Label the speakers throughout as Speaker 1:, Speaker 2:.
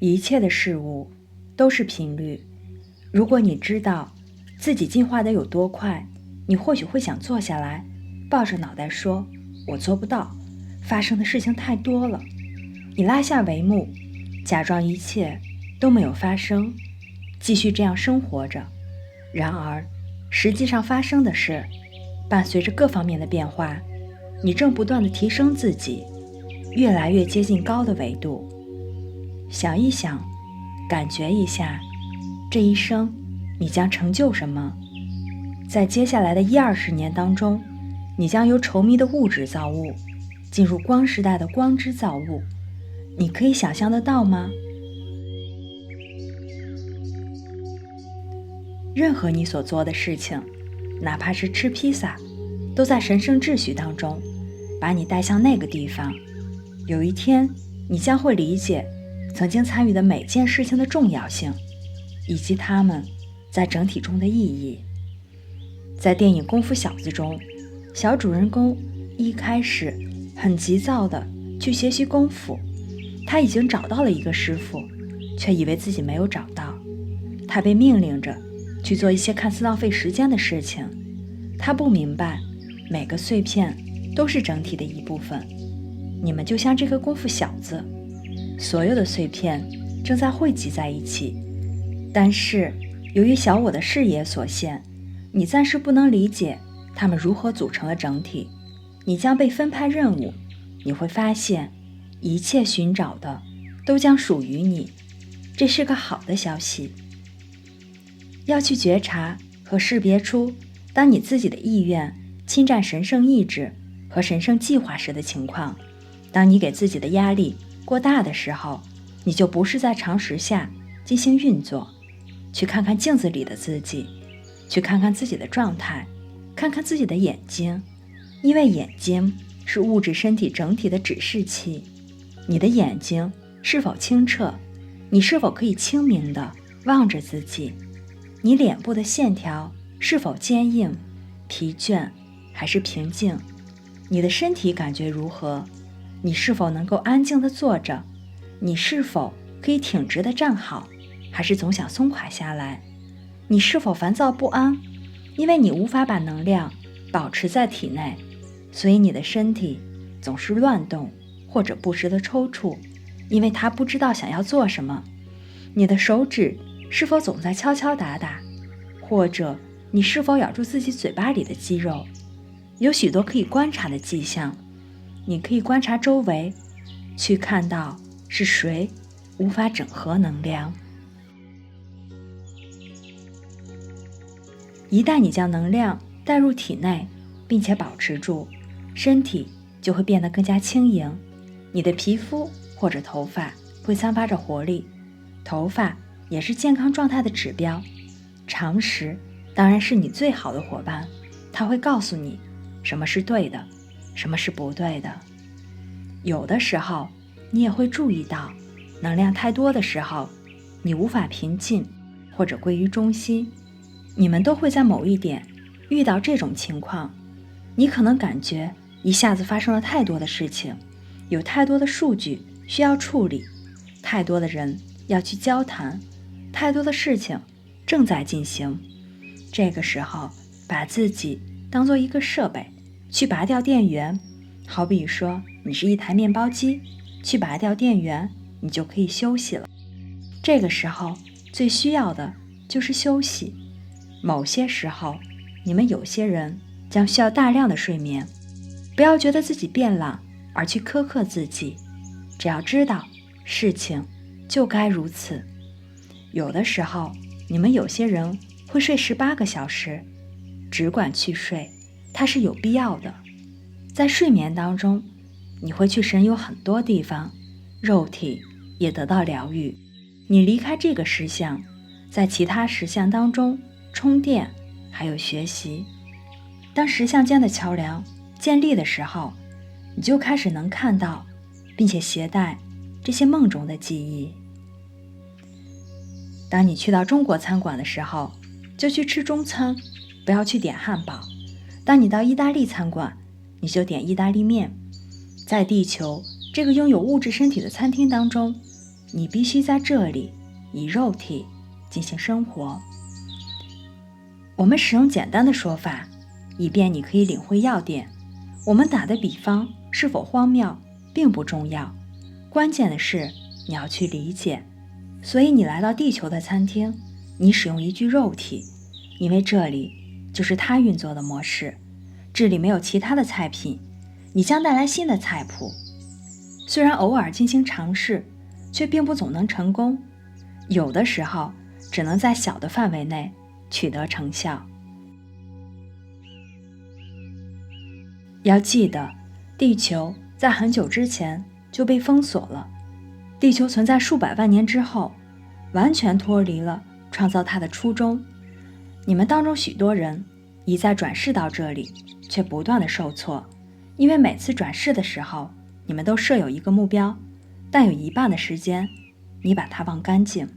Speaker 1: 一切的事物都是频率。如果你知道自己进化得有多快，你或许会想坐下来，抱着脑袋说，我做不到，发生的事情太多了。你拉下帷幕，假装一切都没有发生，继续这样生活着。然而实际上发生的是，伴随着各方面的变化，你正不断地提升自己，越来越接近高的维度。想一想，感觉一下，这一生你将成就什么？在接下来的10-20年当中，你将由稠密的物质造物进入光时代的光之造物，你可以想象得到吗？任何你所做的事情，哪怕是吃披萨，都在神圣秩序当中把你带向那个地方。有一天，你将会理解曾经参与的每件事情的重要性，以及它们在整体中的意义。在电影《功夫小子》中，小主人公一开始很急躁地去学习功夫，他已经找到了一个师傅，却以为自己没有找到。他被命令着去做一些看似浪费时间的事情，他不明白每个碎片都是整体的一部分。你们就像这个功夫小子，所有的碎片正在汇集在一起，但是由于小我的视野所限，你暂时不能理解它们如何组成了整体。你将被分派任务，你会发现一切寻找的都将属于你，这是个好的消息。要去觉察和识别出当你自己的意愿侵占神圣意志和神圣计划时的情况。当你给自己的压力过大的时候，你就不是在常识下进行运作。去看看镜子里的自己，去看看自己的状态，看看自己的眼睛，因为眼睛是物质身体整体的指示器。你的眼睛是否清澈？你是否可以清明地望着自己？你脸部的线条是否坚硬、疲倦还是平静？你的身体感觉如何？你是否能够安静地坐着？你是否可以挺直地站好，还是总想松垮下来？你是否烦躁不安？因为你无法把能量保持在体内，所以你的身体总是乱动或者不时地抽搐，因为它不知道想要做什么。你的手指是否总在敲敲打打，或者你是否咬住自己嘴巴里的肌肉？有许多可以观察的迹象，你可以观察周围，去看到是谁无法整合能量。一旦你将能量带入体内，并且保持住，身体就会变得更加轻盈。你的皮肤或者头发会散发着活力，头发也是健康状态的指标。常识当然是你最好的伙伴，它会告诉你什么是对的，什么是不对的。有的时候你也会注意到，能量太多的时候，你无法平静或者归于中心。你们都会在某一点遇到这种情况，你可能感觉一下子发生了太多的事情，有太多的数据需要处理，太多的人要去交谈，太多的事情正在进行。这个时候把自己当做一个设备，去拔掉电源。好比说你是一台面包机，去拔掉电源，你就可以休息了。这个时候最需要的就是休息。某些时候，你们有些人将需要大量的睡眠。不要觉得自己变懒而去苛刻自己，只要知道事情就该如此。有的时候，你们有些人会睡18个小时，只管去睡，它是有必要的。在睡眠当中，你会去神游很多地方，肉体也得到疗愈。你离开这个实相，在其他实相当中充电，还有学习。当实相间的桥梁建立的时候，你就开始能看到并且携带这些梦中的记忆。当你去到中国餐馆的时候，就去吃中餐，不要去点汉堡。当你到意大利餐馆，你就点意大利面。在地球这个拥有物质身体的餐厅当中，你必须在这里以肉体进行生活。我们使用简单的说法，以便你可以领会要点。我们打的比方是否荒谬并不重要，关键的是你要去理解。所以你来到地球的餐厅，你使用一具肉体，因为这里就是它运作的模式，这里没有其他的菜品，你将带来新的菜谱。虽然偶尔进行尝试，却并不总能成功，有的时候只能在小的范围内取得成效。要记得，地球在很久之前就被封锁了，地球存在数百万年之后，完全脱离了创造它的初衷。你们当中许多人一再转世到这里，却不断的受挫，因为每次转世的时候，你们都设有一个目标，但有一半的时间，你把它忘干净。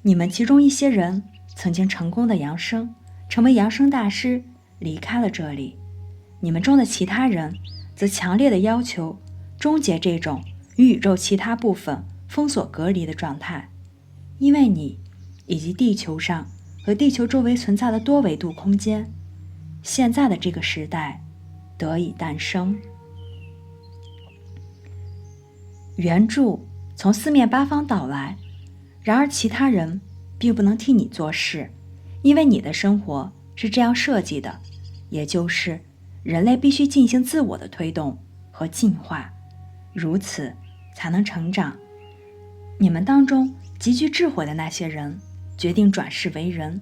Speaker 1: 你们其中一些人曾经成功的扬升，成为扬升大师，离开了这里。你们中的其他人则强烈的要求终结这种与宇宙其他部分封锁隔离的状态，因为你以及地球上和地球周围存在的多维度空间，现在的这个时代得以诞生。援助从四面八方到来，然而其他人并不能替你做事，因为你的生活是这样设计的，也就是人类必须进行自我的推动和进化，如此才能成长。你们当中极具智慧的那些人决定转世为人，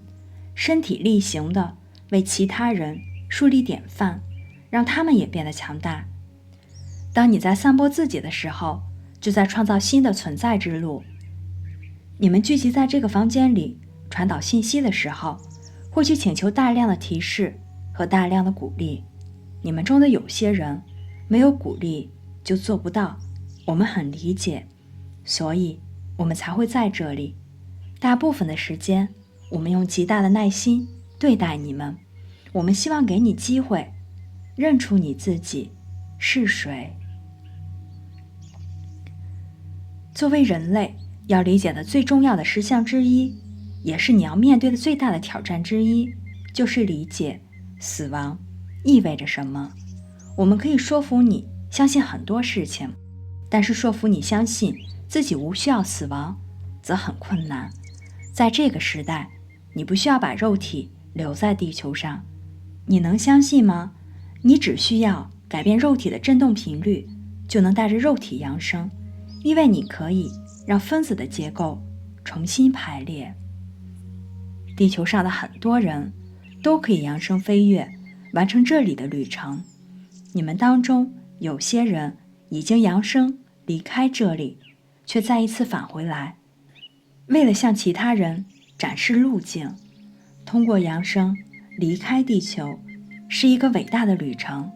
Speaker 1: 身体力行地为其他人树立典范，让他们也变得强大。当你在散播自己的时候，就在创造新的存在之路。你们聚集在这个房间里传导信息的时候，会去请求大量的提示和大量的鼓励。你们中的有些人没有鼓励就做不到，我们很理解，所以我们才会在这里。大部分的时间，我们用极大的耐心对待你们，我们希望给你机会认出你自己是谁。作为人类，要理解的最重要的实相之一，也是你要面对的最大的挑战之一，就是理解死亡意味着什么。我们可以说服你相信很多事情，但是说服你相信自己无需要死亡，则很困难。在这个时代，你不需要把肉体留在地球上，你能相信吗？你只需要改变肉体的振动频率，就能带着肉体扬升，因为你可以让分子的结构重新排列。地球上的很多人都可以扬升飞跃，完成这里的旅程。你们当中有些人已经扬升离开这里，却再一次返回来，为了向其他人展示路径。通过扬升离开地球是一个伟大的旅程，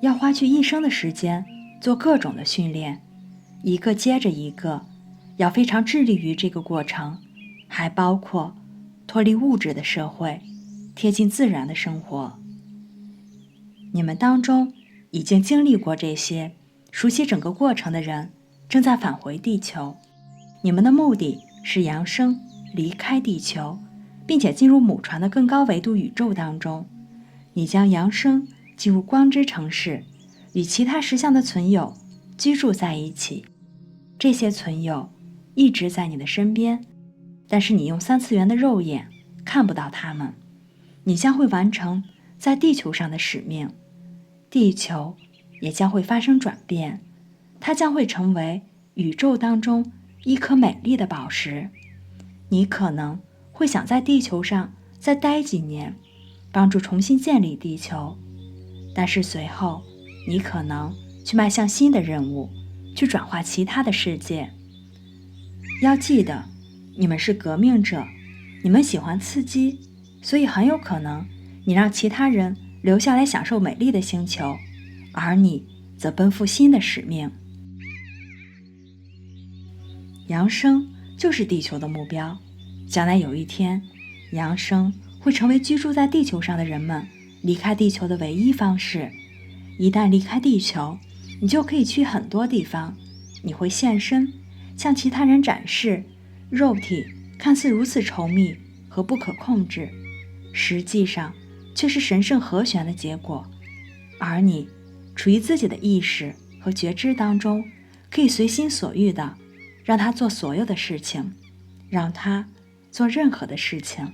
Speaker 1: 要花去一生的时间做各种的训练，一个接着一个，要非常致力于这个过程，还包括脱离物质的社会，贴近自然的生活。你们当中已经经历过这些，熟悉整个过程的人正在返回地球。你们的目的是扬升离开地球，并且进入母船的更高维度宇宙当中。你将扬升进入光之城市，与其他实相的存有居住在一起。这些存有一直在你的身边，但是你用三次元的肉眼看不到他们。你将会完成在地球上的使命，地球也将会发生转变，它将会成为宇宙当中一颗美丽的宝石。你可能会想在地球上再待几年，帮助重新建立地球，但是随后你可能去迈向新的任务，去转化其他的世界。要记得，你们是革命者，你们喜欢刺激，所以很有可能你让其他人留下来享受美丽的星球，而你则奔赴新的使命。扬升就是地球的目标，将来有一天，扬升会成为居住在地球上的人们离开地球的唯一方式。一旦离开地球，你就可以去很多地方，你会现身，向其他人展示肉体看似如此稠密和不可控制，实际上却是神圣和弦的结果。而你处于自己的意识和觉知当中，可以随心所欲的让他做所有的事情，让他做任何的事情。